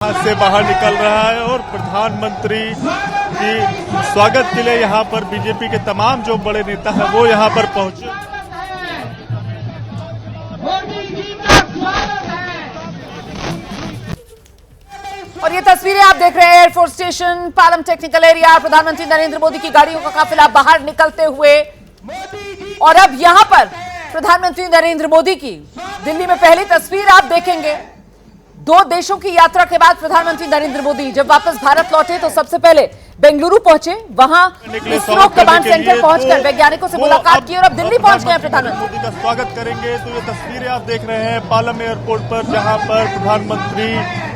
यहाँ से बाहर निकल रहा है और प्रधानमंत्री की स्वागत के लिए यहाँ पर बीजेपी के तमाम जो बड़े नेता हैं वो यहाँ पर पहुंचे। और ये तस्वीरें आप देख रहे हैं air force station Palam technical area. प्रधानमंत्री नरेंद्र मोदी की गाड़ियों का काफिला बाहर निकलते हुए और अब यहां पर प्रधानमंत्री नरेंद्र मोदी की दिल्ली में पहली तस्वीर आप देखेंगे। दो देशों की यात्रा के बाद प्रधानमंत्री नरेंद्र मोदी जब वापस भारत लौटे तो सबसे पहले बेंगलुरु पहुंचे, वहां इसरो कमांड सेंटर पहुंचकर वैज्ञानिकों से मुलाकात की और अब दिल्ली पहुंच गए प्रधानमंत्री। मोदी का स्वागत करेंगे। तो ये तस्वीरें आप देख रहे हैं पालम एयरपोर्ट पर, जहां पर प्रधानमंत्री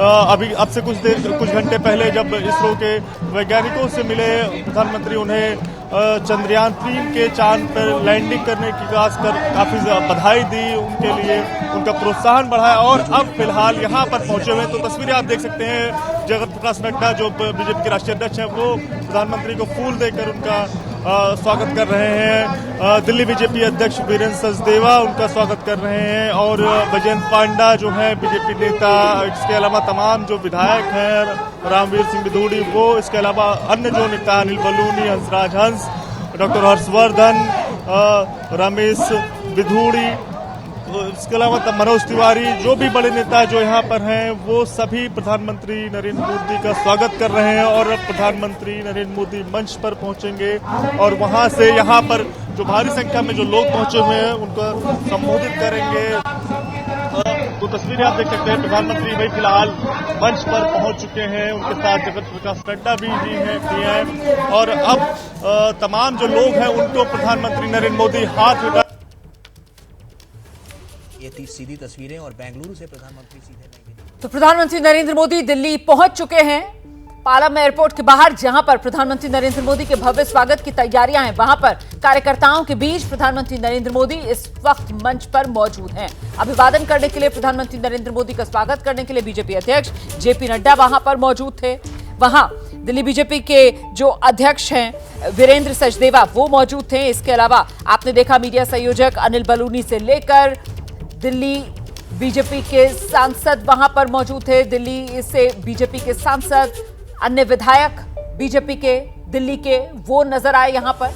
अभी अब से कुछ घंटे पहले जब इसरो के वैज्ञानिकों से मिले, प्रधानमंत्री उन्हें चंद्रयान 3 के चांद पर लैंडिंग करने की काफी बधाई दी, उनके लिए उनका प्रोत्साहन बढ़ाया और अब फिलहाल यहाँ पर पहुंचे हुए। तो तस्वीरें आप देख सकते हैं, जगत प्रकाश नड्डा जो बीजेपी के राष्ट्रीय अध्यक्ष हैं वो प्रधानमंत्री को फूल देकर उनका स्वागत कर रहे हैं। दिल्ली बीजेपी अध्यक्ष वीरेंद्र सचदेवा उनका स्वागत कर रहे हैं और बजेंद्र पांडा जो है बीजेपी नेता, इसके अलावा तमाम जो विधायक हैं, रामवीर सिंह बिधूड़ी वो, इसके अलावा अन्य जो नेता अनिल बलूनी, हंसराज हंस, डॉक्टर हर्षवर्धन, रमेश बिधूड़ी, इसके अलावा मनोज तिवारी, जो भी बड़े नेता जो यहाँ पर हैं वो सभी प्रधानमंत्री नरेंद्र मोदी का स्वागत कर रहे हैं। और प्रधानमंत्री नरेंद्र मोदी मंच पर पहुंचेंगे और वहां से यहाँ पर जो भारी संख्या में जो लोग पहुंचे हुए हैं उनको संबोधित करेंगे। तो तस्वीरें आप देख सकते हैं, प्रधानमंत्री भाई फिलहाल मंच पर पहुंच चुके हैं, उनके साथ जगत प्रकाश नड्डा भी हैं और अब तमाम जो लोग हैं उनको प्रधानमंत्री नरेंद्र मोदी हाथ उठा। ये थी सीधी तस्वीरें और बेंगलुरु से प्रधानमंत्री सीधे नई दिल्ली। तो प्रधानमंत्री नरेंद्र मोदी दिल्ली पहुंच चुके हैं। पालम एयरपोर्ट के बाहर जहां पर प्रधानमंत्री नरेंद्र मोदी के भव्य स्वागत की तैयारियां हैं, वहां पर कार्यकर्ताओं के बीच प्रधानमंत्री नरेंद्र मोदी इस वक्त मंच पर मौजूद हैं। अभिवादन करने के लिए, प्रधानमंत्री नरेंद्र मोदी का स्वागत करने के लिए बीजेपी अध्यक्ष जेपी नड्डा वहां पर मौजूद थे। वहां दिल्ली बीजेपी के जो अध्यक्ष हैं वीरेंद्र सचदेवा वो मौजूद थे। इसके अलावा आपने देखा मीडिया संयोजक अनिल बलूनी से लेकर दिल्ली बीजेपी के सांसद वहां पर मौजूद थे। दिल्ली से बीजेपी के सांसद, अन्य विधायक बीजेपी के दिल्ली के वो नजर आए यहां पर।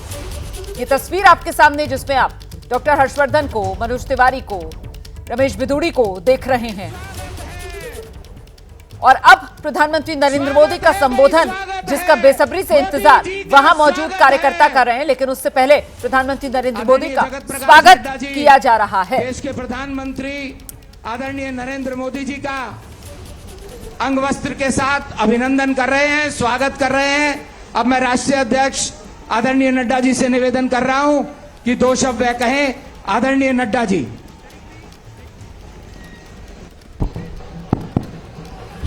ये तस्वीर आपके सामने जिसमें आप डॉक्टर हर्षवर्धन को, मनोज तिवारी को, रमेश बिधूड़ी को देख रहे हैं। और अब प्रधानमंत्री नरेंद्र मोदी का संबोधन जिसका बेसब्री से इंतजार वहां मौजूद कार्यकर्ता कर रहे हैं, लेकिन उससे पहले प्रधानमंत्री नरेंद्र मोदी का स्वागत किया जा रहा है। देश के प्रधानमंत्री आदरणीय नरेंद्र मोदी जी का अंग वस्त्र के साथ अभिनंदन कर रहे हैं, स्वागत कर रहे हैं। अब मैं राष्ट्रीय अध्यक्ष आदरणीय नड्डा जी से निवेदन कर रहा हूं कि दो शब्द वे कहें। आदरणीय नड्डा जी।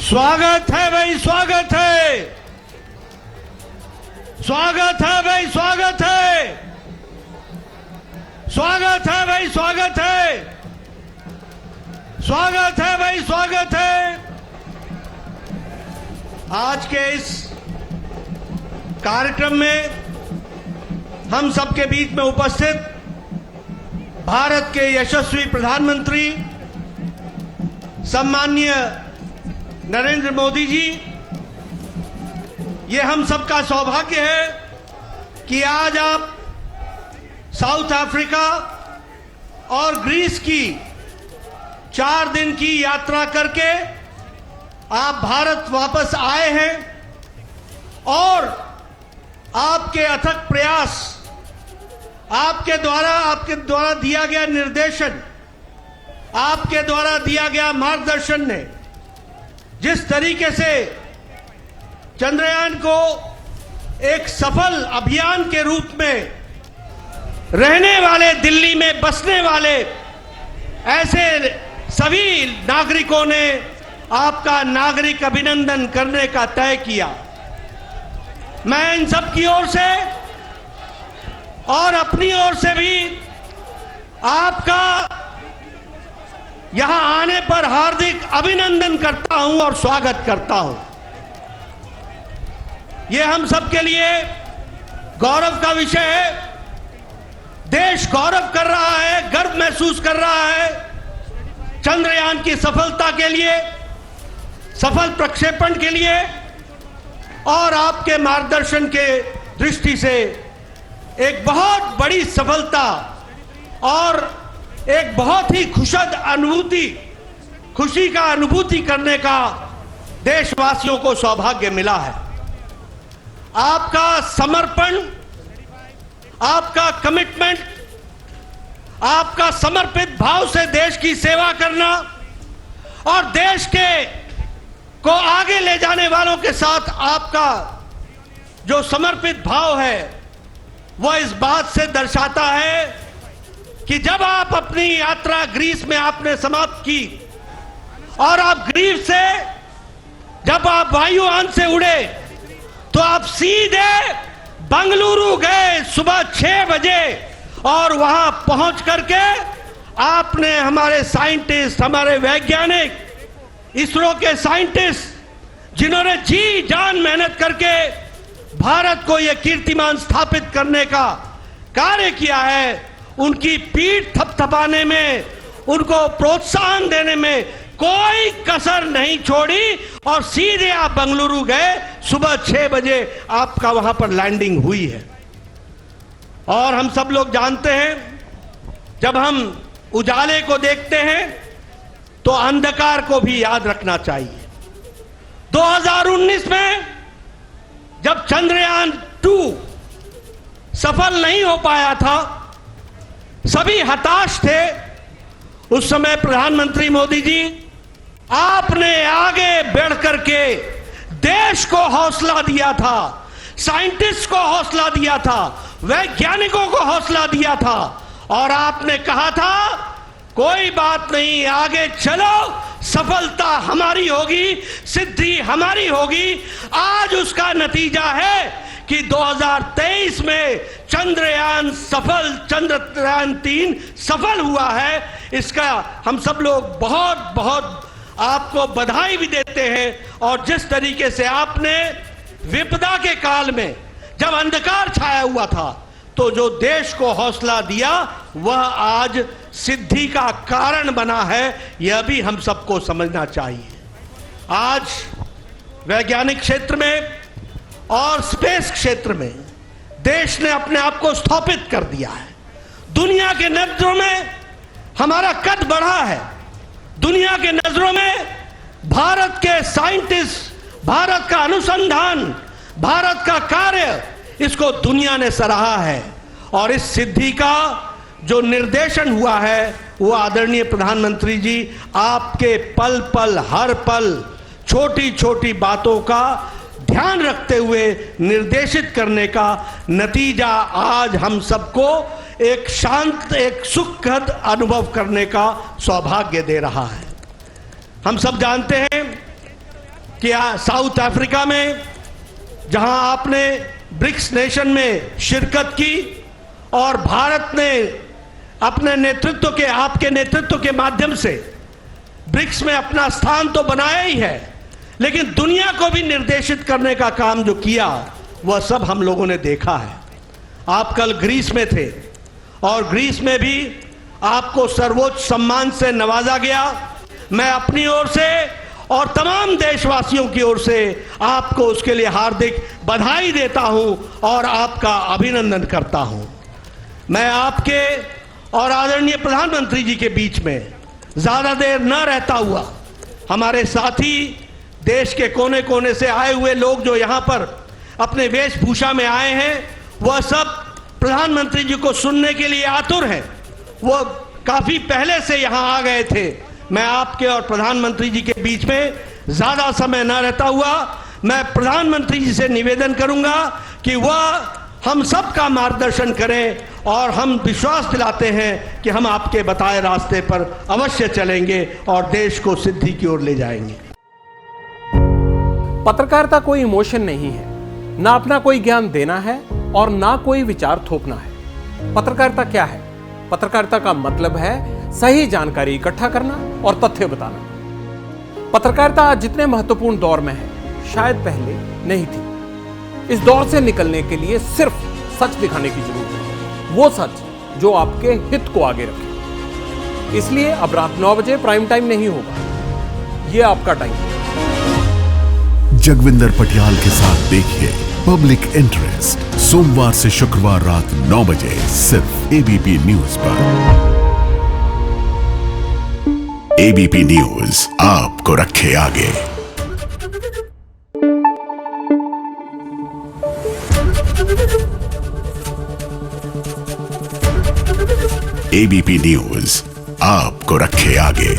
स्वागत है भाई, स्वागत है, स्वागत है भाई, स्वागत है, स्वागत है भाई, स्वागत है, स्वागत है भाई, स्वागत है। आज के इस कार्यक्रम में हम सबके बीच में उपस्थित भारत के यशस्वी प्रधानमंत्री सम्माननीय नरेंद्र मोदी जी, ये हम सबका सौभाग्य है कि आज आप साउथ अफ्रीका और ग्रीस की 4 दिन की यात्रा करके आप भारत वापस आए हैं और आपके अथक प्रयास, आपके द्वारा दिया गया निर्देशन, आपके द्वारा दिया गया मार्गदर्शन ने जिस तरीके से चंद्रयान को एक सफल अभियान के रूप में रहने वाले, दिल्ली में बसने वाले ऐसे सभी नागरिकों ने आपका नागरिक अभिनंदन करने का तय किया। मैं इन सब की ओर से और अपनी ओर से भी आपका यहां आने पर हार्दिक अभिनंदन करता हूं और स्वागत करता हूं। यह हम सबके लिए गौरव का विषय है। देश गौरव कर रहा है, गर्व महसूस कर रहा है चंद्रयान की सफलता के लिए। सफल प्रक्षेपण के लिए और आपके मार्गदर्शन के दृष्टि से एक बहुत बड़ी सफलता और एक बहुत ही खुशी का अनुभूति करने का देशवासियों को सौभाग्य मिला है। आपका समर्पण, आपका कमिटमेंट, आपका समर्पित भाव से देश की सेवा करना और देश को आगे ले जाने वालों के साथ आपका जो समर्पित भाव है वह इस बात से दर्शाता है कि जब आप अपनी यात्रा ग्रीस में आपने समाप्त की और आप ग्रीस से जब आप वायुयान से उड़े तो आप सीधे बंगलुरु गए सुबह 6 बजे और वहां पहुंच करके आपने हमारे साइंटिस्ट, हमारे वैज्ञानिक, इसरो के साइंटिस्ट जिन्होंने जी जान मेहनत करके भारत को यह कीर्तिमान स्थापित करने का कार्य किया है, उनकी पीठ थपथपाने में, उनको प्रोत्साहन देने में कोई कसर नहीं छोड़ी और सीधे आप बंगलुरु गए। सुबह 6 बजे आपका वहां पर लैंडिंग हुई है। और हम सब लोग जानते हैं, जब हम उजाले को देखते हैं तो अंधकार को भी याद रखना चाहिए। 2019 में जब चंद्रयान 2 सफल नहीं हो पाया था, सभी हताश थे। उस समय प्रधानमंत्री मोदी जी आपने आगे बढ़ करके देश को हौसला दिया था, साइंटिस्ट को हौसला दिया था, वैज्ञानिकों को हौसला दिया था और आपने कहा था कोई बात नहीं, आगे चलो, सफलता हमारी होगी, सिद्धि हमारी होगी। आज उसका नतीजा है कि 2023 में चंद्रयान 3 सफल हुआ है। इसका हम सब लोग बहुत बहुत आपको बधाई भी देते हैं। और जिस तरीके से आपने विपदा के काल में जब अंधकार छाया हुआ था तो जो देश को हौसला दिया वह आज सिद्धि का कारण बना है, यह भी हम सबको समझना चाहिए। आज वैज्ञानिक क्षेत्र में और स्पेस क्षेत्र में देश ने अपने आप को स्थापित कर दिया है। दुनिया के नजरों में हमारा कद बढ़ा है। दुनिया के नजरों में भारत के साइंटिस्ट, भारत का अनुसंधान, भारत का कार्य, इसको दुनिया ने सराहा है। और इस सिद्धि का जो निर्देशन हुआ है वो आदरणीय प्रधानमंत्री जी आपके पल पल, हर पल, छोटी छोटी बातों का ध्यान रखते हुए निर्देशित करने का नतीजा आज हम सबको एक शांत, एक सुखद अनुभव करने का सौभाग्य दे रहा है। हम सब जानते हैं कि साउथ अफ्रीका में जहां आपने ब्रिक्स नेशन में शिरकत की और भारत ने अपने नेतृत्व के, आपके नेतृत्व के माध्यम से ब्रिक्स में अपना स्थान तो बनाया ही है, लेकिन दुनिया को भी निर्देशित करने का काम जो किया वह सब हम लोगों ने देखा है। आप कल ग्रीस में थे और ग्रीस में भी आपको सर्वोच्च सम्मान से नवाजा गया। मैं अपनी ओर से और तमाम देशवासियों की ओर से आपको उसके लिए हार्दिक बधाई देता हूं और आपका अभिनंदन करता हूं। मैं आपके और आदरणीय प्रधानमंत्री जी के बीच में ज्यादा देर न रहता हुआ, हमारे साथी देश के कोने कोने से आए हुए लोग जो यहां पर अपने वेशभूषा में आए हैं, वह सब प्रधानमंत्री जी को सुनने के लिए आतुर हैं। वो काफी पहले से यहां आ गए थे। मैं आपके और प्रधानमंत्री जी के बीच में ज्यादा समय न रहता हुआ मैं प्रधानमंत्री जी से निवेदन करूंगा कि वह हम सब का मार्गदर्शन करें और हम विश्वास दिलाते हैं कि हम आपके बताए रास्ते पर अवश्य चलेंगे और देश को सिद्धि की ओर ले जाएंगे। पत्रकारिता कोई इमोशन नहीं है, ना अपना कोई ज्ञान देना है और ना कोई विचार थोपना है। पत्रकारिता क्या है? पत्रकारिता का मतलब है सही जानकारी इकट्ठा करना और तथ्य बताना। पत्रकारिता आज जितने महत्वपूर्ण दौर में है, शायद पहले नहीं थी। इस दौर से निकलने के लिए सिर्फ सच दिखाने की जरूरत है, वो सच जो आपके हित को आगे रखे। इसलिए अब रात 9 बजे प्राइम टाइम नहीं होगा, ये आपका टाइम है। जगविंदर पटियाल के साथ देखिए पब्लिक इंटरेस्ट सोमवार से शुक्रवार रात 9 बजे सिर्फ एबीपी न्यूज पर। एबीपी न्यूज आपको रखे आगे। एबीपी न्यूज आपको रखे आगे।